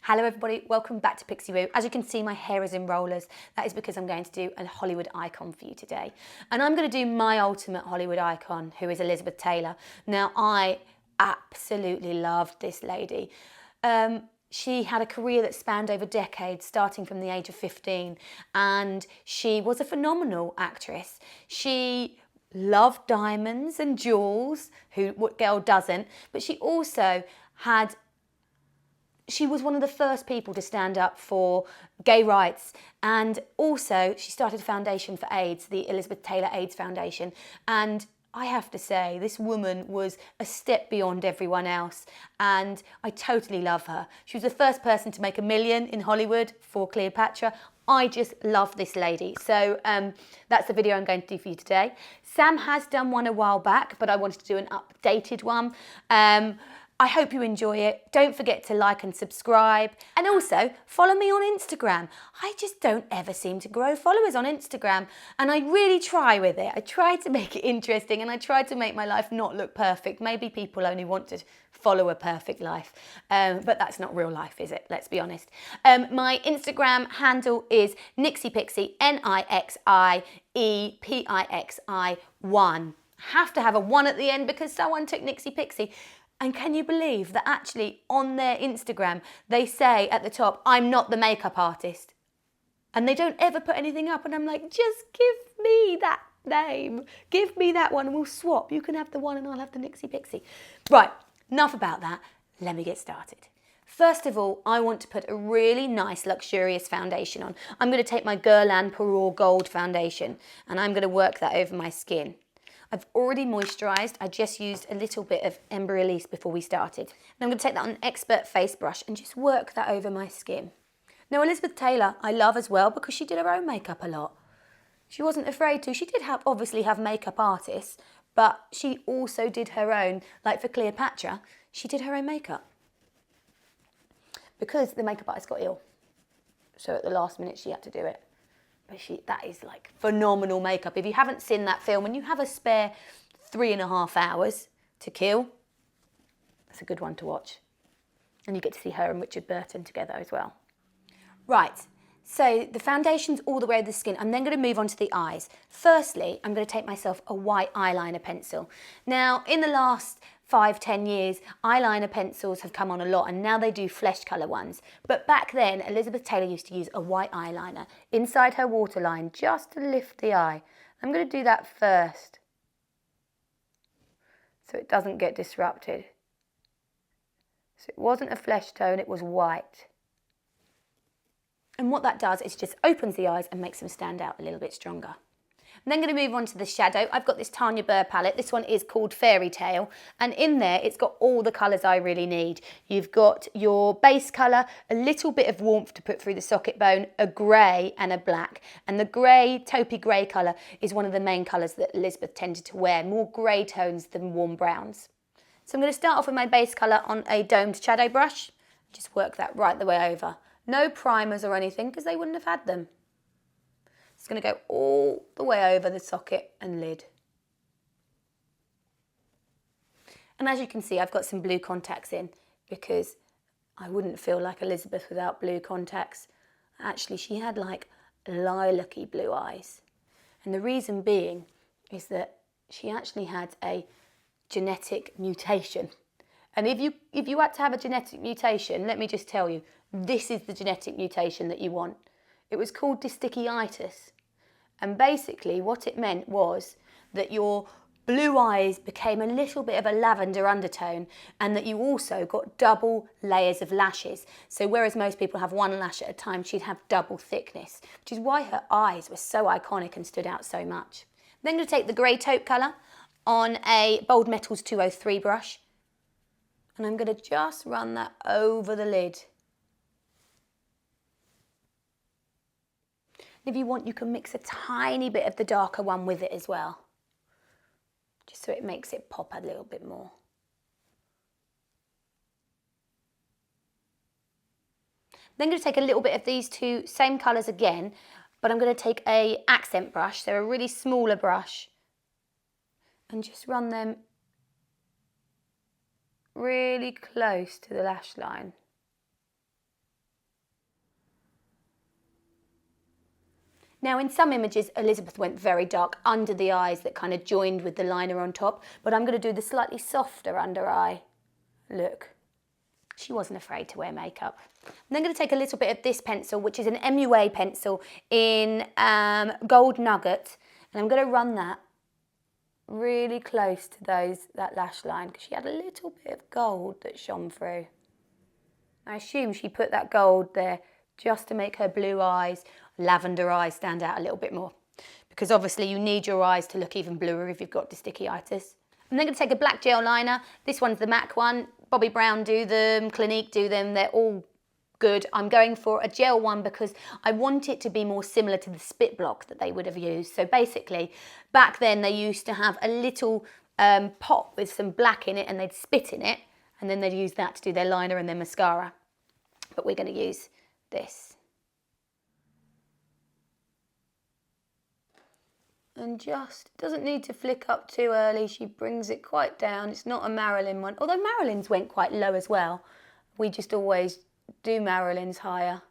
Hello everybody, welcome back to Pixie Woo. As you can see, my hair is in rollers. That is because I'm going to do a Hollywood icon for you today. And I'm going to do my ultimate Hollywood icon, who is Elizabeth Taylor. Now, I absolutely loved this lady. She had a career that spanned over decades, starting from the age of 15, and she was a phenomenal actress. She loved diamonds and jewels, what girl doesn't, but she also she was one of the first people to stand up for gay rights, and also she started a foundation for AIDS, the Elizabeth Taylor AIDS Foundation, and I have to say, this woman was a step beyond everyone else, and I totally love her. She was the first person to make $1 million in Hollywood for Cleopatra. I just love this lady. So that's the video I'm going to do for you today. Sam has done one a while back, but I wanted to do an updated one. I hope you enjoy it. Don't forget to like and subscribe. And also, follow me on Instagram. I just don't ever seem to grow followers on Instagram. And I really try with it. I try to make it interesting and I try to make my life not look perfect. Maybe people only want to follow a perfect life. But that's not real life, is it? Let's be honest. My Instagram handle is NixiePixie, NIXIEPIXI1. Have to have a 1 at the end because someone took Nixie Pixie. And can you believe that actually on their Instagram, they say at the top, I'm not the makeup artist. And they don't ever put anything up. And I'm like, just give me that name. Give me that one and we'll swap. You can have the 1 and I'll have the Nixie Pixie. Right, enough about that. Let me get started. First of all, I want to put a really nice, luxurious foundation on. I'm going to take my Guerlain Parure Gold foundation and I'm going to work that over my skin. I've already moisturised. I just used a little bit of Ember Release before we started. And I'm going to take that on an expert face brush and just work that over my skin. Now, Elizabeth Taylor, I love as well because she did her own makeup a lot. She wasn't afraid to. She did obviously have makeup artists, but she also did her own. Like for Cleopatra, she did her own makeup because the makeup artist got ill. So at the last minute, she had to do it. But that is like phenomenal makeup. If you haven't seen that film and you have a spare 3.5 hours to kill, that's a good one to watch. And you get to see her and Richard Burton together as well. Right, so the foundation's all the way over the skin. I'm then going to move on to the eyes. Firstly, I'm going to take myself a white eyeliner pencil. Now, in the last 5-10 years, eyeliner pencils have come on a lot and now they do flesh colour ones. But back then, Elizabeth Taylor used to use a white eyeliner inside her waterline just to lift the eye. I'm going to do that first so it doesn't get disrupted. So it wasn't a flesh tone, it was white. And what that does is just opens the eyes and makes them stand out a little bit stronger. I'm then going to move on to the shadow. I've got this Tanya Burr palette. This one is called Fairytale. And in there, it's got all the colours I really need. You've got your base colour, a little bit of warmth to put through the socket bone, a grey and a black. And the grey, taupey grey colour is one of the main colours that Elizabeth tended to wear, more grey tones than warm browns. So I'm going to start off with my base colour on a domed shadow brush. Just work that right the way over. No primers or anything because they wouldn't have had them. It's going to go all the way over the socket and lid. And as you can see, I've got some blue contacts in because I wouldn't feel like Elizabeth without blue contacts. Actually, she had like lilac-y blue eyes. And the reason being is that she actually had a genetic mutation. And if you had to have a genetic mutation, let me just tell you, this is the genetic mutation that you want. It was called dysticyitis. And basically what it meant was that your blue eyes became a little bit of a lavender undertone and that you also got double layers of lashes. So whereas most people have 1 lash at a time, she'd have double thickness, which is why her eyes were so iconic and stood out so much. I'm then going to take the grey taupe colour on a Bold Metals 203 brush and I'm going to just run that over the lid. If you want, you can mix a tiny bit of the darker one with it as well, just so it makes it pop a little bit more. Then I'm going to take a little bit of these two same colours again, but I'm going to take an accent brush, so a really smaller brush, and just run them really close to the lash line. Now in some images, Elizabeth went very dark under the eyes that kind of joined with the liner on top, but I'm going to do the slightly softer under eye look. She wasn't afraid to wear makeup. I'm then going to take a little bit of this pencil, which is an MUA pencil in Gold Nugget, and I'm going to run that really close to that lash line because she had a little bit of gold that shone through. I assume she put that gold there just to make her blue eyes, lavender eyes stand out a little bit more, because obviously you need your eyes to look even bluer if you've got dysticyitis. I'm then going to take a black gel liner. This one's the MAC one. Bobbi Brown do them, Clinique do them, they're all good. I'm going for a gel one because I want it to be more similar to the spit block that they would have used. So basically, back then they used to have a little pot with some black in it and they'd spit in it, and then they'd use that to do their liner and their mascara. But we're going to use this. And just, doesn't need to flick up too early. She brings it quite down. It's not a Marilyn one, although Marilyn's went quite low as well. We just always do Marilyn's higher.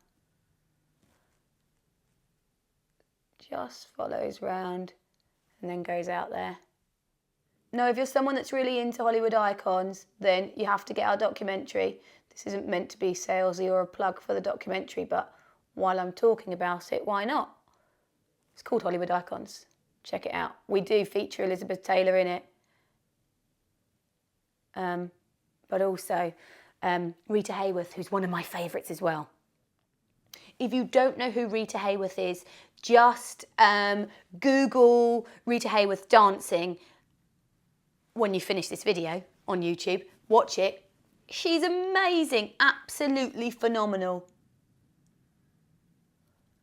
Just follows round and then goes out there. Now, if you're someone that's really into Hollywood icons, then you have to get our documentary. This isn't meant to be salesy or a plug for the documentary, but while I'm talking about it, why not? It's called Hollywood Icons. Check it out. We do feature Elizabeth Taylor in it. But also Rita Hayworth, who's one of my favourites as well. If you don't know who Rita Hayworth is, just Google Rita Hayworth dancing when you finish this video on YouTube. Watch it. She's amazing, absolutely phenomenal.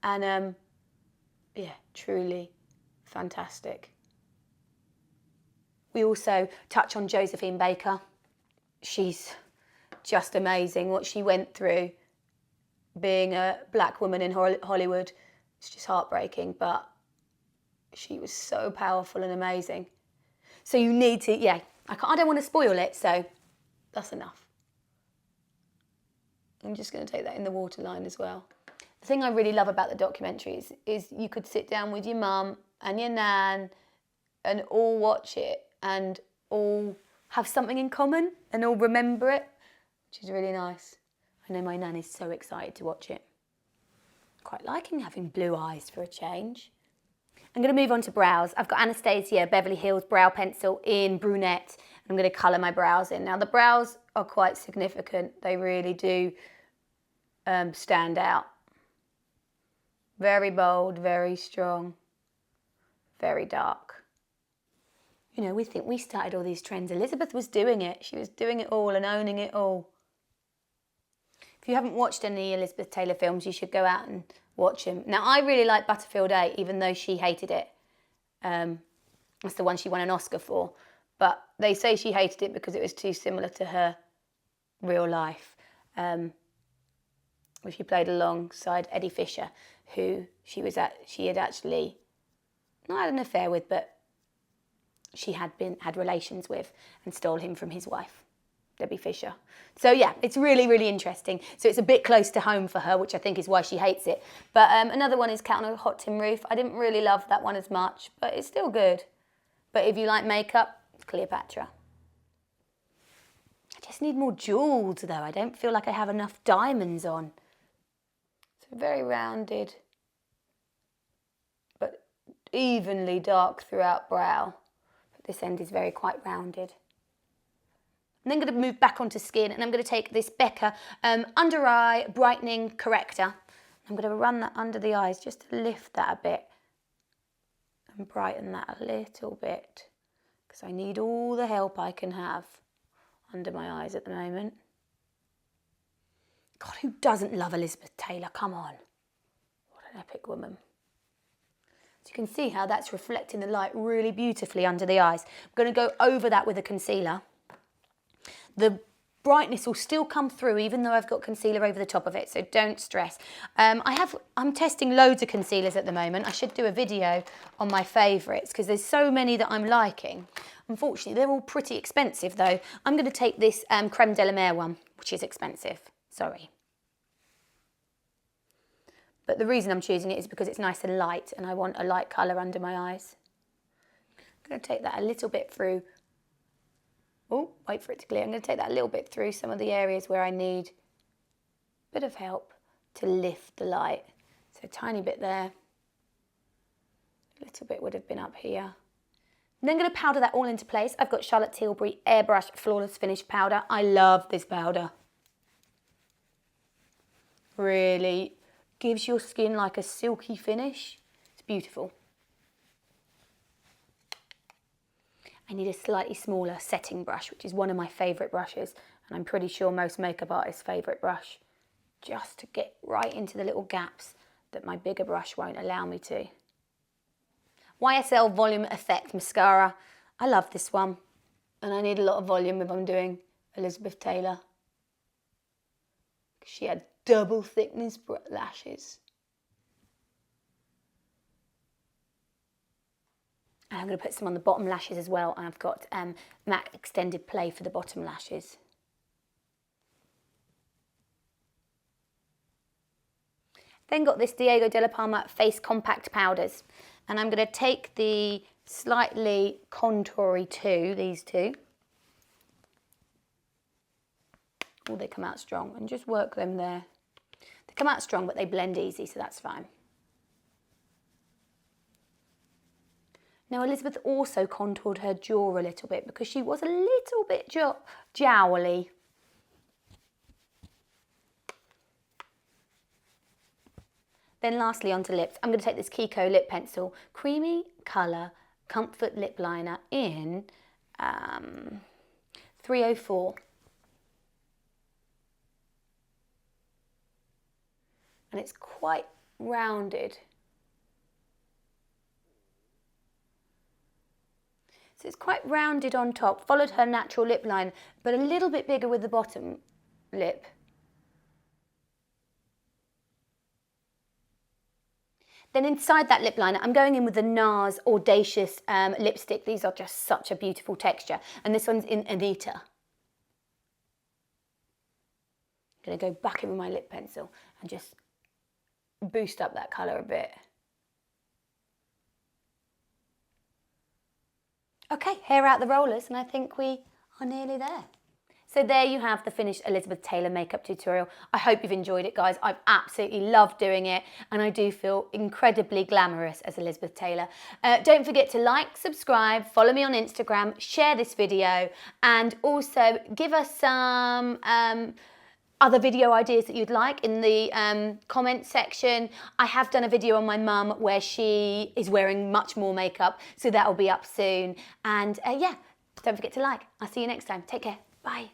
And yeah, truly fantastic. We also touch on Josephine Baker. She's just amazing. What she went through being a black woman in Hollywood, it's just heartbreaking, but she was so powerful and amazing. So you need to, yeah, I don't want to spoil it, so that's enough. I'm just going to take that in the waterline as well. The thing I really love about the documentaries is you could sit down with your mum and your nan and all watch it and all have something in common and all remember it, which is really nice. I know my nan is so excited to watch it. Quite liking having blue eyes for a change. I'm going to move on to brows. I've got Anastasia Beverly Hills brow pencil in brunette. I'm going to colour my brows in. Now the brows are quite significant. They really do stand out. Very bold, very strong, very dark. You know, we think we started all these trends. Elizabeth was doing it. She was doing it all and owning it all. If you haven't watched any Elizabeth Taylor films, you should go out and watch them. Now, I really like Butterfield 8, even though she hated it. That's the one she won an Oscar for. But they say she hated it because it was too similar to her real life. She played alongside Eddie Fisher, who she had actually not had an affair with, but she had relations with and stole him from his wife, Debbie Fisher. So yeah, it's really, really interesting. So it's a bit close to home for her, which I think is why she hates it. But another one is Cat on a Hot Tin Roof. I didn't really love that one as much, but it's still good. But if you like makeup, it's Cleopatra. I just need more jewels though. I don't feel like I have enough diamonds on. So very rounded, but evenly dark throughout brow. But this end is very quite rounded. I'm then going to move back onto skin, and I'm going to take this Becca Under Eye Brightening Corrector. I'm going to run that under the eyes just to lift that a bit and brighten that a little bit, because I need all the help I can have under my eyes at the moment. God, who doesn't love Elizabeth Taylor? Come on. What an epic woman. So you can see how that's reflecting the light really beautifully under the eyes. I'm going to go over that with a concealer. The brightness will still come through even though I've got concealer over the top of it, so don't stress. I'm testing loads of concealers at the moment. I should do a video on my favourites because there's so many that I'm liking. Unfortunately, they're all pretty expensive though. I'm going to take this Creme de la Mer one, which is expensive. Sorry. But the reason I'm choosing it is because it's nice and light and I want a light colour under my eyes. I'm going to take that a little bit through. Oh, wait for it to clear. I'm going to take that a little bit through some of the areas where I need a bit of help to lift the light. So a tiny bit there. A little bit would have been up here. And then I'm going to powder that all into place. I've got Charlotte Tilbury Airbrush Flawless Finish Powder. I love this powder. Really gives your skin like a silky finish. It's beautiful. I need a slightly smaller setting brush, which is one of my favourite brushes, and I'm pretty sure most makeup artists' favourite brush, just to get right into the little gaps that my bigger brush won't allow me to. YSL Volume Effect Mascara. I love this one, and I need a lot of volume if I'm doing Elizabeth Taylor. She had double thickness lashes. And I'm going to put some on the bottom lashes as well. And I've got MAC Extended Play for the bottom lashes. Then got this Diego de la Palma Face Compact Powders. And I'm going to take the slightly contoury two, these two. Oh, they come out strong. And just work them there. They come out strong, but they blend easy, so that's fine. Now, Elizabeth also contoured her jaw a little bit because she was a little bit jowly. Then lastly, onto lips. I'm going to take this Kiko lip pencil, creamy colour, comfort lip liner in 304. And it's quite rounded. So it's quite rounded on top, followed her natural lip line, but a little bit bigger with the bottom lip. Then inside that lip liner, I'm going in with the Nars Audacious lipstick. These are just such a beautiful texture. And this one's in Anita. I'm going to go back in with my lip pencil and just boost up that colour a bit. Okay, hair out the rollers, and I think we are nearly there. So there you have the finished Elizabeth Taylor makeup tutorial. I hope you've enjoyed it, guys. I've absolutely loved doing it, and I do feel incredibly glamorous as Elizabeth Taylor. Don't forget to like, subscribe, follow me on Instagram, share this video, and also give us some other video ideas that you'd like in the comment section. I have done a video on my mum where she is wearing much more makeup, so that will be up soon. And yeah, don't forget to like. I'll see you next time. Take care. Bye.